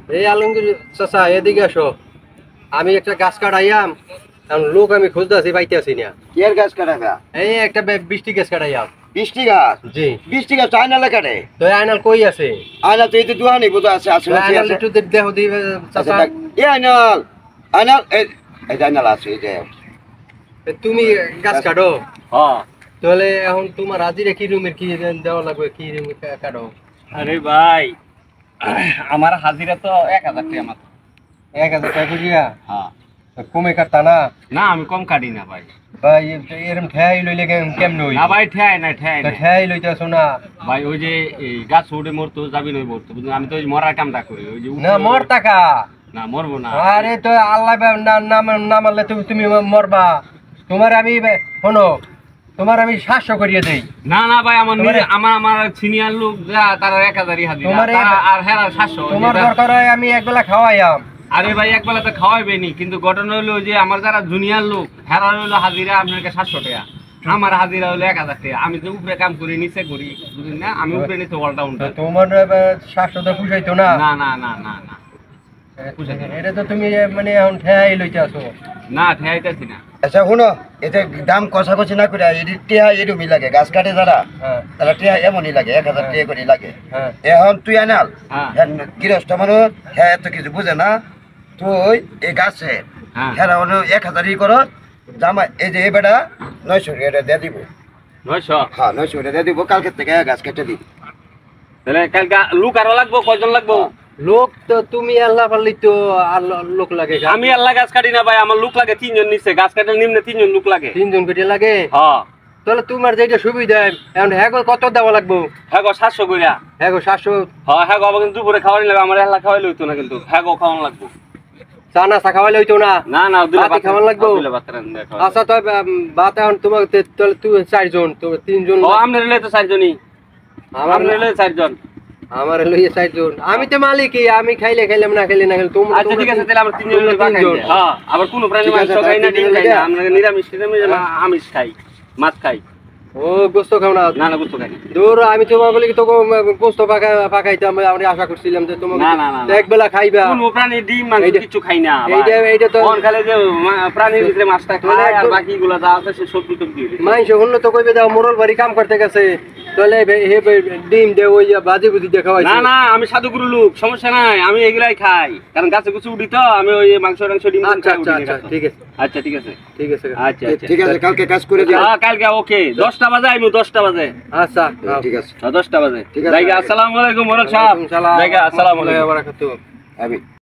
এই আলমগীর চাচা এদিকে আসো। আমি একটা গাছ কাটাইয়াম, এখন লোক আমি খুঁজতেছি পাইতেছি না। কি এর গাছ কাটাবা? এই একটা বৃষ্টি গাছ কাটাইয়াম। 20টি গাছ? জি। 20টি গাছ আয়নালে কাটে? তো আয়নাল কই আছে? আয়না তো এই তো দুয়ানি বোধ আছে আছে তো আয়নাল একটু দেখো দি চাচা। এই আয়নাল আয়নাল এই আয়নাল আছে এই যে। তুমি গাছ কাটো? হ্যাঁ। তাহলে এখন তোমার হাজিরা কি রুমের কি দেওয়া লাগবে, কি রুম কাটো? আরে ভাই আমার হাজিরা তো 1000 টাকা মাত্র। 1000 টাকা করিয়া? হ্যাঁ। কমে কাটতা না? না আমি কম কাটি না ভাই। ভাই এরম ঠেয়াই লইলে কেমন হই? না ভাই ঠেয়াই না ঠেয়াই না। ঠেয়াই লইতেছো না ভাই ওই যে এই গাছ উঠে মরতো যাবি নই মরতো, বুঝলি? আমি তো ওই মরার কামটা করি ওই যে না মর টাকা। না মরবো না। আরে তো আল্লাহ না মারলে তুমি মরবা। তোমার আমি শোনো, তোমার আমি 700 করিয়ে দেই। না না ভাই আমার আমার সিনিয়র লোক যা তারা 1000ই হাজিরা, তোমার আর হেরা 700। তোমার দরকার হয় আমি একবেলা খাওয়াইয়াম। আরে ভাই একবেলা তো খাওয়াইবেনি, কিন্তু ঘটনা হলো যে আমার যারা জুনিয়র লোক হেরা হলো হাজিরা আপনাকে 700 টাকা, আমার হাজিরা হলো 1000 টাকা। আমি তো উপরে কাম করি নিচে করি, বুঝলেন না? আমি উপরে নিচে অলরাউন্ডার। তোমার 700 তো পুষাইতো না? না না না না না এটা তো তুমি মানে এখন ঠেয়াই লইতে আসো। না ঠেয়াইতেছি না। আচ্ছা শুনো, এতে দাম কষাকষি না করে টিয়া এরকমই লাগে। গাছ কাটে যারা তারা টিয়া এমনই লাগে, 1000 টাকা করে লাগে। এখন তুই আনাল গৃহস্থ মানুষ, হ্যাঁ এত কিছু বুঝে না। তুই এই গাছে হ্যাঁ 1000ই করো জামা। এই যে এই বেটা 900 টাকা দিয়ে দিব। 900? হ্যাঁ 900 টাকা দিয়ে দিব। কালকে থেকে গাছ কেটে দিব। তাহলে কালকে লোক আরো লাগবো? কয়জন লাগবো? লোক তো তুমি আল্লাহ পারলি তো আর লোক লাগে। আমি আল্লাহ গাছ কাটি না ভাই, আমার লোক লাগে 3 জন। নিচে গাছ কাটার নিম্নে 3 জন লোক লাগে। 3 জন করে লাগে? হ্যাঁ। তাহলে তোমার যেটা সুবিধা এখন হ্যাঁ কত দেওয়া লাগবো? হ্যাঁ গো 700 কইরা। হ্যাঁ গো 700? হ্যাঁ হ্যাঁ গো, কিন্তু দুপুরে খাওয়ানি লাগবে। আমার আল্লাহ খাওয়াইলে হইতো না, কিন্তু হ্যাঁ গো খাওয়ান লাগবো। চা নাস্তা খাওয়াইলে হইতো না? না না দিলে ভাত খাওয়ান লাগবো। আচ্ছা তো ভাত এখন তোমার তাহলে তুমি 4 জন, তো 3 জন। ও আপনার লইলে তো 4 জনই। আমার লইলে 4 জন। আমার লইয়ে 4 জন। আমি তো মালিকই, আমি খাইলে খাইলাম না খাইলে না খাইলে তুমি। আচ্ছা ঠিক আছে, তাহলে আমরা 3 জন লইবা খাই। হ্যাঁ আবার কোন প্রাণী মাংস খাই না, ডিম খাই না, আমরা নিরামিষ আমিষ খাই, মাছ খাই। ও গোস্ত খাও না? না না গোস্ত খাই না। দূর, আমি তোমার বলি তো গোস্ত পাকাইতাম, আমি আশা করছিলাম যে তোমার না না না একবেলা খাইবা। কোন প্রাণী ডিম মাংস কিছু খাই না। এইটা তো কোন খালে যে প্রাণীর ভিতরে মাছটা খায় আর বাকিগুলো যা আছে সে সবজি তো দিয়ে দেয়। মাংস হলো তো কইবে দাও মোরল বাড়ি কাম করতে গেছে, তাহলে হে ডিম দে ওই বাজি বুঝি দেখা হয়। না না আমি সাধুগুরু লোক, সমস্যা নাই, আমি এগুলাই খাই, কারণ গাছে কিছু উঠি তো আমি ওই মাংস ডিম আচ্ছা আচ্ছা ঠিক আছে। আচ্ছা ঠিক আছে ঠিক আছে আচ্ছা ঠিক আছে, কালকে কাজ করে দিও। হ্যাঁ কালকে ওকে 10টা বাজে আইমু। 10টা বাজে? আচ্ছা ঠিক আছে 10টা বাজে। ঠিক আছে। জায়গা আসসালামু আলাইকুম মোরল সাহেব। জায়গা আসসালামু আলাইকুম। বারাকাতুহু। আমি